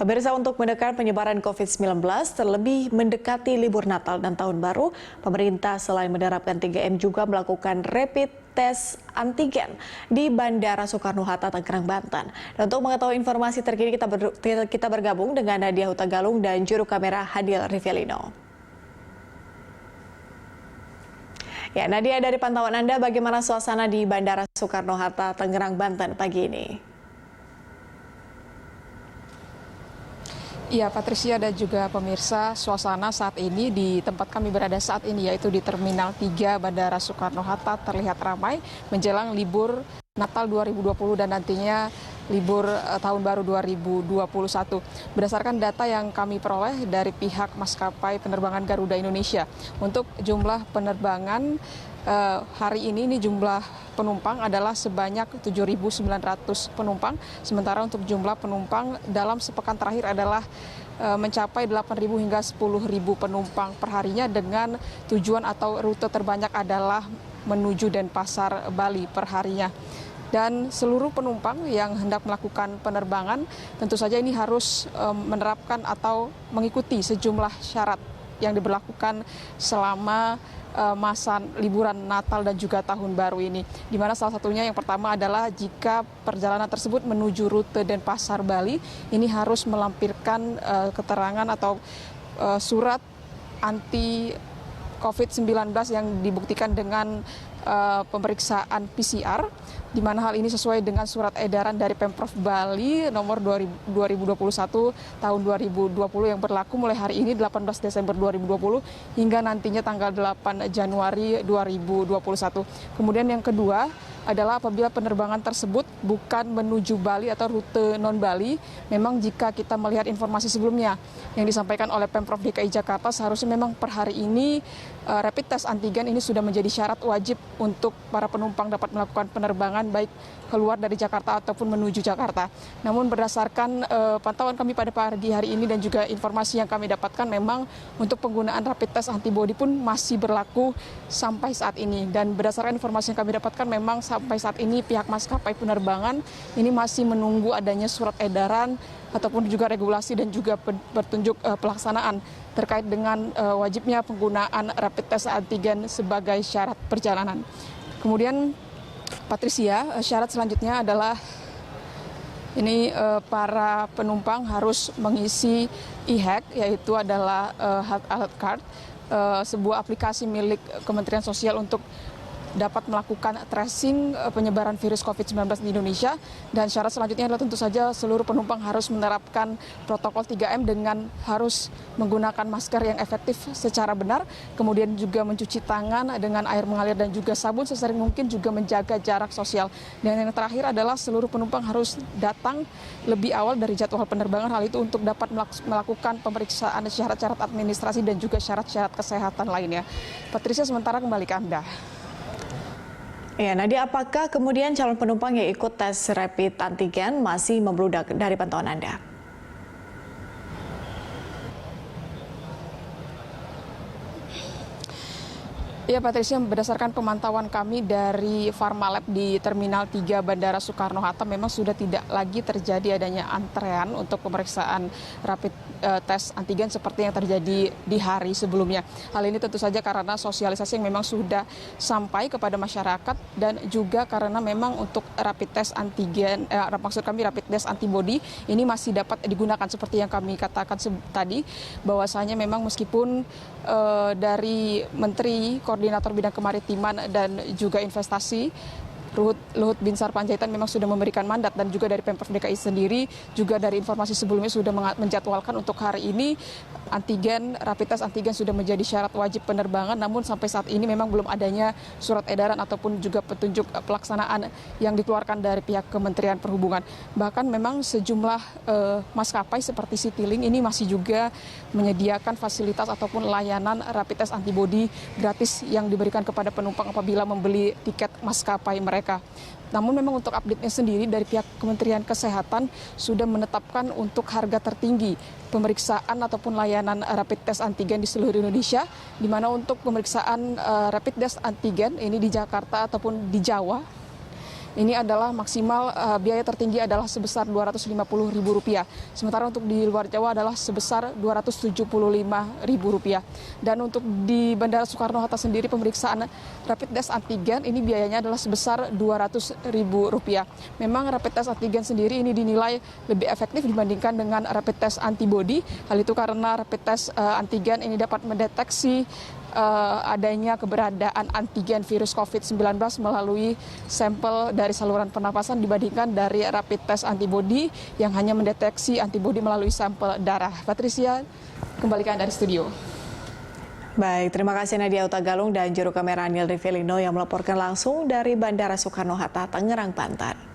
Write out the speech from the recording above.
Pemirsa, untuk menekan penyebaran COVID-19 terlebih mendekati libur Natal dan Tahun Baru, pemerintah selain menerapkan 3M juga melakukan rapid test antigen di Bandara Soekarno-Hatta, Tangerang, Banten. Dan untuk mengetahui informasi terkini kita bergabung dengan Nadia Hutagalung dan juru kamera Hadil Rivelino. Ya, Nadia, dari pantauan Anda, bagaimana suasana di Bandara Soekarno-Hatta, Tangerang, Banten pagi ini? Iya, Patricia dan juga pemirsa, suasana saat ini di tempat kami berada saat ini, yaitu di Terminal 3 Bandara Soekarno-Hatta, terlihat ramai menjelang libur Natal 2020 dan nantinya libur Tahun Baru 2021. Berdasarkan data yang kami peroleh dari pihak maskapai penerbangan Garuda Indonesia, untuk jumlah penerbangan hari ini jumlah penumpang adalah sebanyak 7.900 penumpang, sementara untuk jumlah penumpang dalam sepekan terakhir adalah mencapai 8.000 hingga 10.000 penumpang perharinya, dengan tujuan atau rute terbanyak adalah menuju Denpasar, Bali perharinya. Dan seluruh penumpang yang hendak melakukan penerbangan tentu saja ini harus menerapkan atau mengikuti sejumlah syarat yang diberlakukan selama masa liburan Natal dan juga Tahun Baru ini. Di mana salah satunya yang pertama adalah jika perjalanan tersebut menuju rute Denpasar, Bali, ini harus melampirkan keterangan atau surat anti COVID-19 yang dibuktikan dengan pemeriksaan PCR, di mana hal ini sesuai dengan surat edaran dari Pemprov Bali nomor 2021 tahun 2020 yang berlaku mulai hari ini 18 Desember 2020 hingga nantinya tanggal 8 Januari 2021. Kemudian yang kedua adalah apabila penerbangan tersebut bukan menuju Bali atau rute non-Bali, memang jika kita melihat informasi sebelumnya yang disampaikan oleh Pemprov DKI Jakarta, seharusnya memang per hari ini rapid test antigen ini sudah menjadi syarat wajib untuk para penumpang dapat melakukan penerbangan baik keluar dari Jakarta ataupun menuju Jakarta. Namun berdasarkan pantauan kami pada pagi hari ini dan juga informasi yang kami dapatkan, memang untuk penggunaan rapid test antibody pun masih berlaku sampai saat ini. Dan berdasarkan informasi yang kami dapatkan, memang sampai saat ini pihak maskapai penerbangan ini masih menunggu adanya surat edaran ataupun juga regulasi dan juga petunjuk pelaksanaan terkait dengan wajibnya penggunaan rapid test antigen sebagai syarat perjalanan. Kemudian Patricia, syarat selanjutnya adalah ini para penumpang harus mengisi e-hack, yaitu adalah Health Alert Card, sebuah aplikasi milik Kementerian Sosial untuk dapat melakukan tracing penyebaran virus COVID-19 di Indonesia. Dan syarat selanjutnya adalah tentu saja seluruh penumpang harus menerapkan protokol 3M dengan harus menggunakan masker yang efektif secara benar, kemudian juga mencuci tangan dengan air mengalir dan juga sabun sesering mungkin, juga menjaga jarak sosial. Dan yang terakhir adalah seluruh penumpang harus datang lebih awal dari jadwal penerbangan, hal itu untuk dapat melakukan pemeriksaan syarat-syarat administrasi dan juga syarat-syarat kesehatan lainnya. Patricia, sementara kembali ke Anda. Ya, Nadia, apakah kemudian calon penumpang yang ikut tes rapid antigen masih membludak dari pantauan Anda? Ya, Patricia, berdasarkan pemantauan kami dari Pharmalab di Terminal 3 Bandara Soekarno-Hatta, memang sudah tidak lagi terjadi adanya antrean untuk pemeriksaan rapid tes antigen seperti yang terjadi di hari sebelumnya. Hal ini tentu saja karena sosialisasi yang memang sudah sampai kepada masyarakat, dan juga karena memang untuk rapid test antigen, maksud kami rapid test antibody ini masih dapat digunakan seperti yang kami katakan tadi, bahwasanya memang meskipun dari Menteri Koordinator Bidang Kemaritiman dan juga Investasi Luhut Binsar Panjaitan memang sudah memberikan mandat, dan juga dari Pemprov DKI sendiri juga dari informasi sebelumnya sudah menjadwalkan untuk hari ini rapid test antigen sudah menjadi syarat wajib penerbangan. Namun sampai saat ini memang belum adanya surat edaran ataupun juga petunjuk pelaksanaan yang dikeluarkan dari pihak Kementerian Perhubungan. Bahkan memang sejumlah maskapai seperti Citylink ini masih juga menyediakan fasilitas ataupun layanan rapid test antibody gratis yang diberikan kepada penumpang apabila membeli tiket maskapai mereka. Namun memang untuk update-nya sendiri dari pihak Kementerian Kesehatan sudah menetapkan untuk harga tertinggi pemeriksaan ataupun layanan rapid test antigen di seluruh Indonesia, di mana untuk pemeriksaan rapid test antigen ini di Jakarta ataupun di Jawa ini adalah maksimal biaya tertinggi adalah sebesar Rp250.000. Sementara untuk di luar Jawa adalah sebesar Rp275.000. Dan untuk di Bandara Soekarno-Hatta sendiri pemeriksaan rapid test antigen ini biayanya adalah sebesar Rp200.000. Memang rapid test antigen sendiri ini dinilai lebih efektif dibandingkan dengan rapid test antibody. Hal itu karena rapid test antigen ini dapat mendeteksi adanya keberadaan antigen virus COVID-19 melalui sampel dari saluran pernapasan dibandingkan dari rapid test antibody yang hanya mendeteksi antibody melalui sampel darah. Patricia, kembalikan dari studio. Baik, terima kasih Nadia Utagalung dan juru kamera Anil Rivelino yang melaporkan langsung dari Bandara Soekarno-Hatta, Tangerang, Banten.